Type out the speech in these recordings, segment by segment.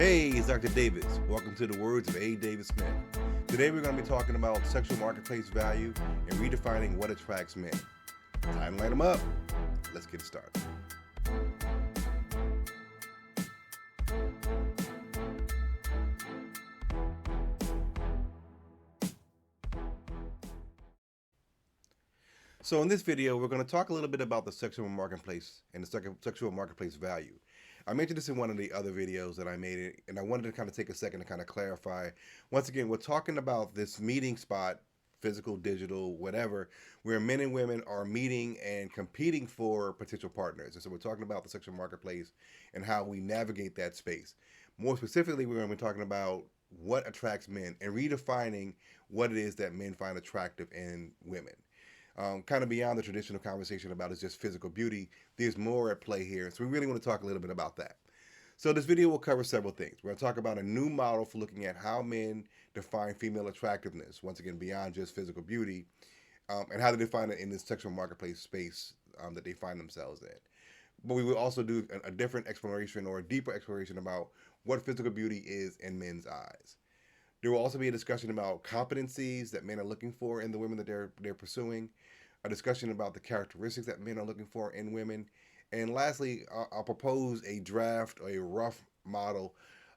Hey, it's Dr. Davis. Welcome to the words of A. Davis Smith. Today we're going to be talking about sexual marketplace value and redefining what attracts men. Time to light them up. Let's get started. So in this video, we're going to talk a little bit about the sexual marketplace and the sexual marketplace value. I mentioned this in one of the other videos that I made, and I wanted to kind of take a second to kind of clarify. Once again, we're talking about this meeting spot, physical, digital, whatever, where men and women are meeting and competing for potential partners. And so we're talking about the sexual marketplace and how we navigate that space. More specifically, we're going to be talking about what attracts men and redefining what it is that men find attractive in women. Kind of beyond the traditional conversation about it's just physical beauty, there's more at play here. So we really want to talk a little bit about that. So this video will cover several things. We're going to talk about a new model for looking at how men define female attractiveness, once again, beyond just physical beauty, and how they define it in this sexual marketplace space that they find themselves in. But we will also do a different exploration or a deeper exploration about what physical beauty is in men's eyes. There will also be a discussion about competencies that men are looking for in the women that they're pursuing, a discussion about the characteristics that men are looking for in women, and lastly, I'll propose a draft or a rough model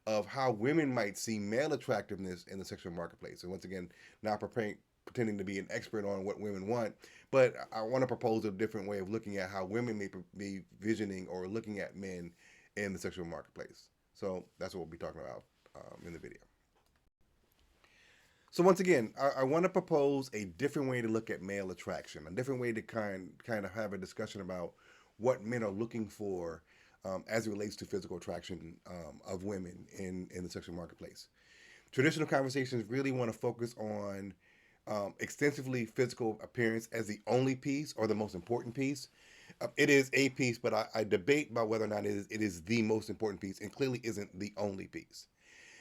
of how women might see male attractiveness in the sexual marketplace. And once again, not pretending to be an expert on what women want, but I want to propose a different way of looking at how women may be visioning or looking at men in the sexual marketplace. So that's what we'll be talking about in the video. So once again, I want to propose a different way to look at male attraction, a different way to kind of have a discussion about what men are looking for as it relates to physical attraction of women in the sexual marketplace. Traditional conversations really want to focus on extensively physical appearance as the only piece or the most important piece. It is a piece, but I debate about whether or not it is the most important piece, and clearly isn't the only piece.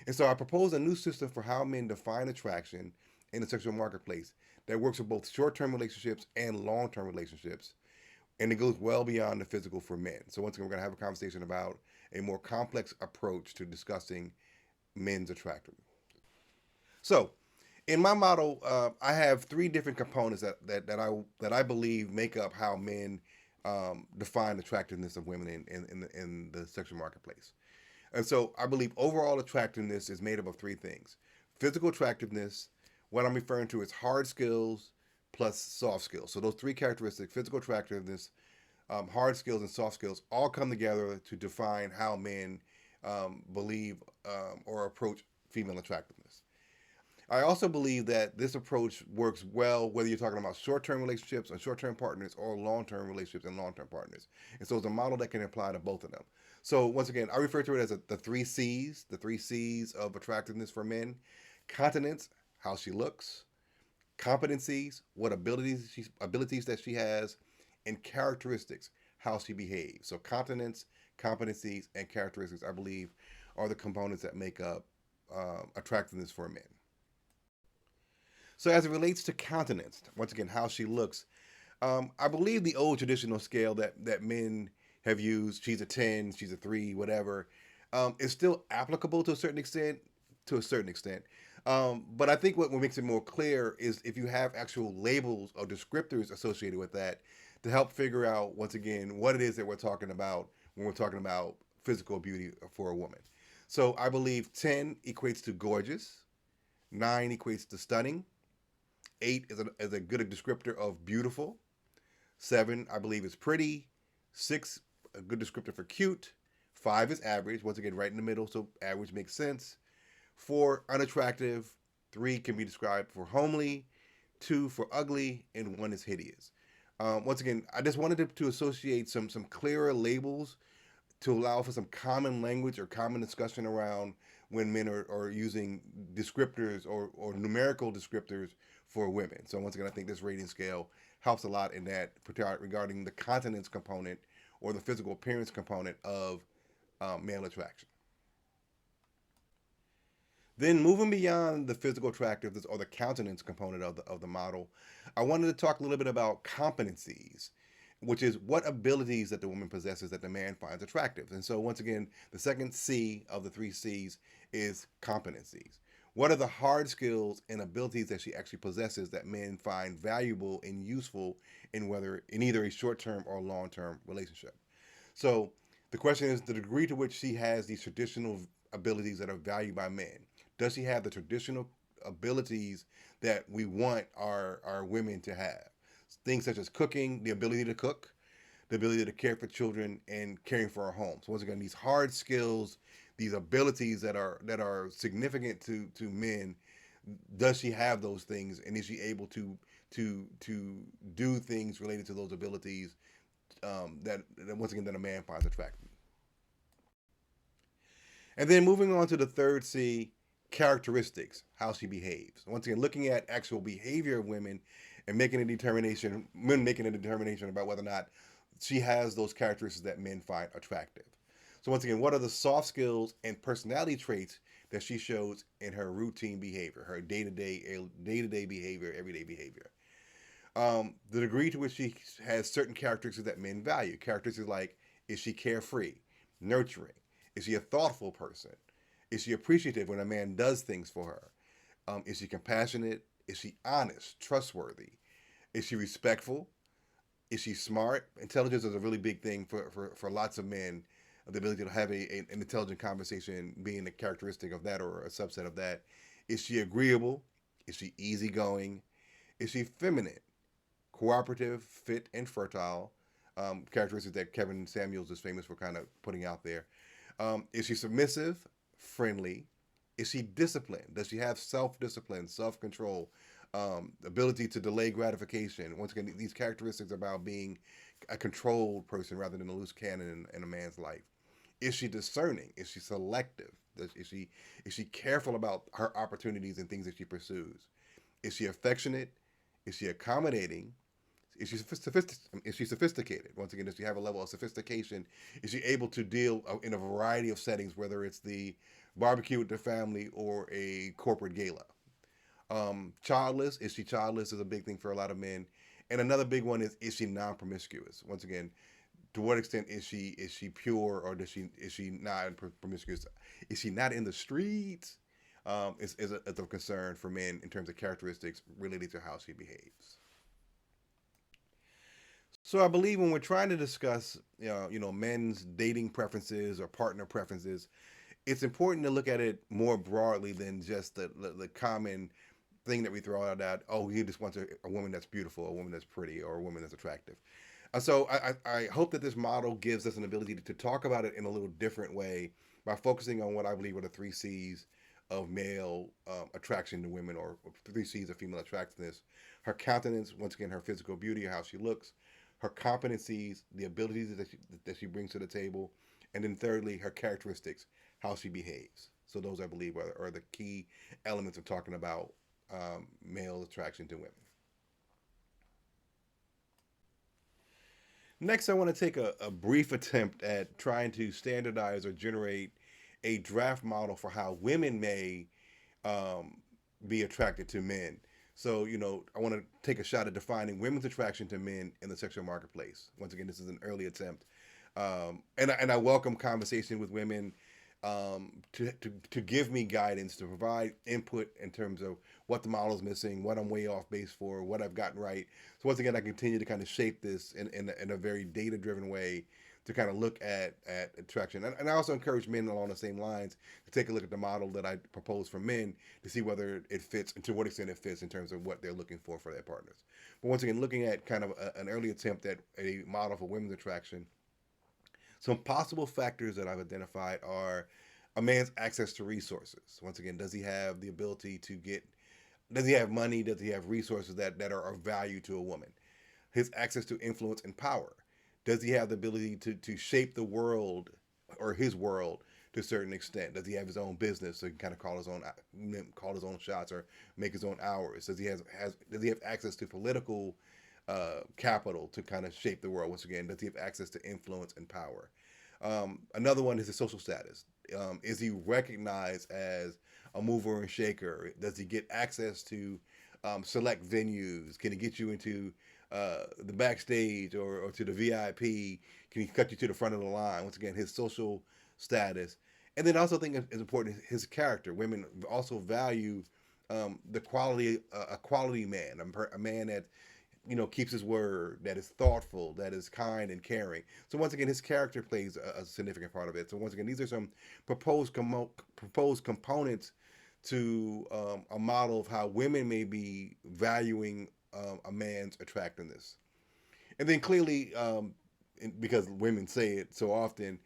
And so I propose a new system for how men define attraction in the sexual marketplace that works for both short-term relationships and long-term relationships. And it goes well beyond the physical for men. So once again, we're going to have a conversation about a more complex approach to discussing men's attractiveness. So in my model, I have three different components that I believe make up how men define attractiveness of women in the sexual marketplace. And so I believe overall attractiveness is made up of three things. Physical attractiveness, what I'm referring to is hard skills plus soft skills. So those three characteristics, physical attractiveness, hard skills, and soft skills, all come together to define how men believe or approach female attractiveness. I also believe that this approach works well whether you're talking about short-term relationships or short-term partners or long-term relationships and long-term partners. And so it's a model that can apply to both of them. So once again, I refer to it as the three C's of attractiveness for men. Continence, how she looks. Competencies, what abilities that she has. And characteristics, how she behaves. So continence, competencies, and characteristics, I believe, are the components that make up attractiveness for men. So as it relates to countenance, once again, how she looks, I believe the old traditional scale that men have used, she's a 10, she's a 3, whatever, is still applicable to a certain extent, But I think what makes it more clear is if you have actual labels or descriptors associated with that to help figure out, once again, what it is that we're talking about when we're talking about physical beauty for a woman. So I believe 10 equates to gorgeous, 9 equates to stunning, 8 is a good descriptor of beautiful. 7, I believe, is pretty. 6, a good descriptor for cute. 5 is average. Once again, right in the middle, so average makes sense. 4, unattractive. 3 can be described for homely. 2 for ugly. And 1 is hideous. Once again, I just wanted to associate some clearer labels to allow for some common language or common discussion around when men are using descriptors or numerical descriptors for women. So once again, I think this rating scale helps a lot in that regarding the continence component or the physical appearance component of male attraction. Then moving beyond the physical attractiveness or the countenance component of the model, I wanted to talk a little bit about competencies. which is what abilities that the woman possesses that the man finds attractive. And so, once again, the second C of the three C's is competencies. What are the hard skills and abilities that she actually possesses that men find valuable and useful in either a short-term or long-term relationship? So, the question is the degree to which she has these traditional abilities that are valued by men. Does she have the traditional abilities that we want our women to have? Things such as cooking, the ability to cook, the ability to care for children, and caring for our homes. Once again, these hard skills, these abilities that are significant to men. Does she have those things, and is she able to do things related to those abilities that once again that a man finds attractive? And then moving on to the third C, characteristics, how she behaves. Once again, looking at actual behavior of women and men making a determination about whether or not she has those characteristics that men find attractive. So once again, what are the soft skills and personality traits that she shows in her routine behavior, her day-to-day behavior, everyday behavior? The degree to which she has certain characteristics that men value. Characteristics like, is she carefree, nurturing? Is she a thoughtful person? Is she appreciative when a man does things for her? Is she compassionate? Is she honest, trustworthy? Is she respectful? Is she smart? Intelligence is a really big thing for lots of men. The ability to have an intelligent conversation being a characteristic of that or a subset of that. Is she agreeable? Is she easygoing? Is she feminine, cooperative, fit, and fertile? Characteristics that Kevin Samuels is famous for kind of putting out there. Is she submissive, friendly? Is she disciplined? Does she have self-discipline, self-control, ability to delay gratification? Once again, these characteristics about being a controlled person rather than a loose cannon in a man's life. Is she discerning? Is she selective? Is she careful about her opportunities and things that she pursues? Is she affectionate? Is she accommodating? Is she sophisticated? Once again, does she have a level of sophistication? Is she able to deal in a variety of settings, whether it's the barbecue with the family or a corporate gala? Childless. Is she childless? Is a big thing for a lot of men. And another big one is she non-promiscuous? Once again, to what extent is she pure, or is she not promiscuous? Is she not in the streets? Is a concern for men in terms of characteristics related to how she behaves. So I believe when we're trying to discuss, men's dating preferences or partner preferences, it's important to look at it more broadly than just the common thing that we throw out that, oh, he just wants a woman that's beautiful, a woman that's pretty, or a woman that's attractive. So I hope that this model gives us an ability to talk about it in a little different way by focusing on what I believe are the three C's of male attraction to women, or three C's of female attractiveness. Her countenance, once again, her physical beauty, how she looks, her competencies, the abilities that she brings to the table, and then thirdly, her characteristics, how she behaves. So those, I believe, are the key elements of talking about male attraction to women. Next, I want to take a brief attempt at trying to standardize or generate a draft model for how women may um, be attracted to men. So, I want to take a shot at defining women's attraction to men in the sexual marketplace. Once again, this is an early attempt. And I welcome conversation with women to give me guidance, to provide input in terms of what the model is missing, what I'm way off base for, what I've gotten right. So once again, I continue to kind of shape this in a very data driven way to kind of look at attraction. And I also encourage men along the same lines to take a look at the model that I propose for men to see whether it fits and to what extent it fits in terms of what they're looking for their partners. But once again, looking at kind of an early attempt at a model for women's attraction, some possible factors that I've identified are a man's access to resources. Once again, does he have the ability to does he have money? Does he have resources that are of value to a woman? His access to influence and power. Does he have the ability to shape the world or his world to a certain extent? Does he have his own business so he can kind of call his own shots or make his own hours? Does he have access to political capital to kind of shape the world? Once again, does he have access to influence and power? Another one is his social status. Is he recognized as a mover and shaker? Does he get access to select venues? Can he get you into the backstage or to the VIP? Can he cut you to the front of the line? Once again, his social status. And then also think it's important his character. Women also value the quality, a quality man, a man that keeps his word, that is thoughtful, that is kind and caring. So once again, his character plays a significant part of it. So once again, these are some proposed components to a model of how women may be valuing a man's attractiveness. And then clearly, because women say it so often,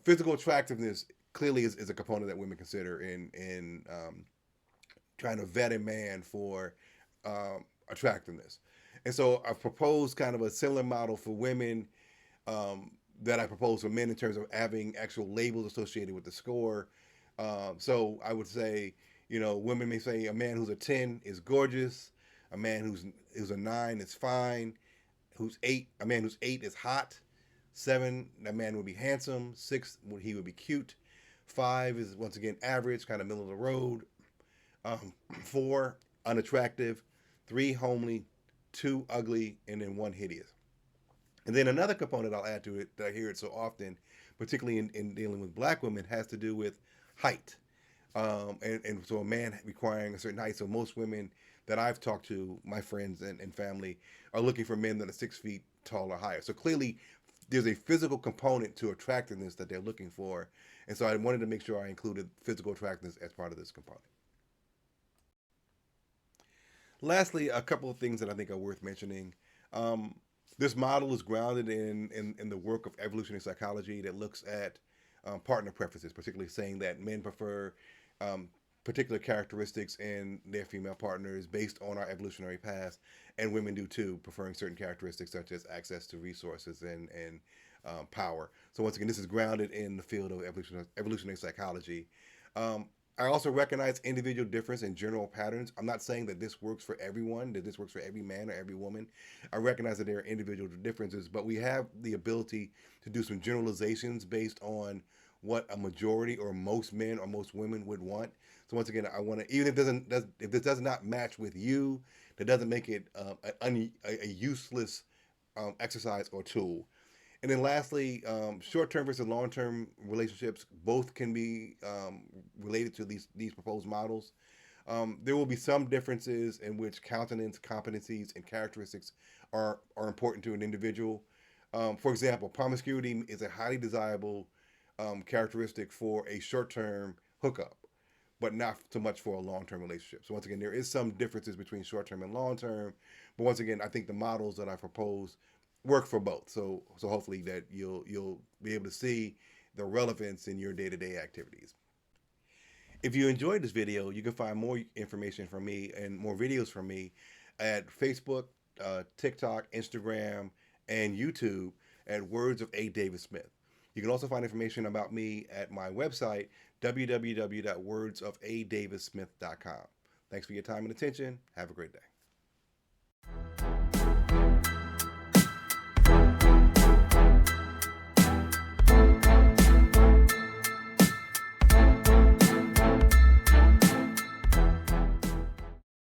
physical attractiveness clearly is a component that women consider in trying to vet a man for attractiveness. And so I've proposed kind of a similar model for women that I propose for men in terms of having actual labels associated with the score. So I would say, women may say a man who's a 10 is gorgeous, a man who's a 9 is fine, a man who's 8 is hot, 7, that man would be handsome, 6, he would be cute, 5 is once again average, kind of middle of the road, 4 unattractive, 3 homely, 2 ugly, and then 1 hideous. And then another component I'll add to it that I hear it so often, particularly in dealing with black women, has to do with height. And so a man requiring a certain height. So most women that I've talked to, my friends and family, are looking for men that are 6 feet tall or higher. So clearly there's a physical component to attractiveness that they're looking for. And so I wanted to make sure I included physical attractiveness as part of this component. Lastly, a couple of things that I think are worth mentioning. This model is grounded in the work of evolutionary psychology that looks at partner preferences, particularly saying that men prefer particular characteristics in their female partners based on our evolutionary past, and women do too, preferring certain characteristics such as access to resources and power. So once again, this is grounded in the field of evolutionary psychology. I also recognize individual difference in general patterns. I'm not saying that this works for everyone, that this works for every man or every woman. I recognize that there are individual differences, but we have the ability to do some generalizations based on what a majority or most men or most women would want. So once again, I want to, even if this does not match with you, that doesn't make it a useless exercise or tool. And then lastly, short-term versus long-term relationships both can be related to these proposed models. There will be some differences in which countenance, competencies, and characteristics are important to an individual. For example, promiscuity is a highly desirable characteristic for a short-term hookup, but not so much for a long-term relationship. So once again, there is some differences between short-term and long-term. But once again, I think the models that I propose work for both. So hopefully that you'll be able to see the relevance in your day-to-day activities. If you enjoyed this video, you can find more information from me and more videos from me at Facebook, TikTok, Instagram, and YouTube at Words of A. Davis Smith. You can also find information about me at my website, www.wordsofadavissmith.com. Thanks for your time and attention. Have a great day.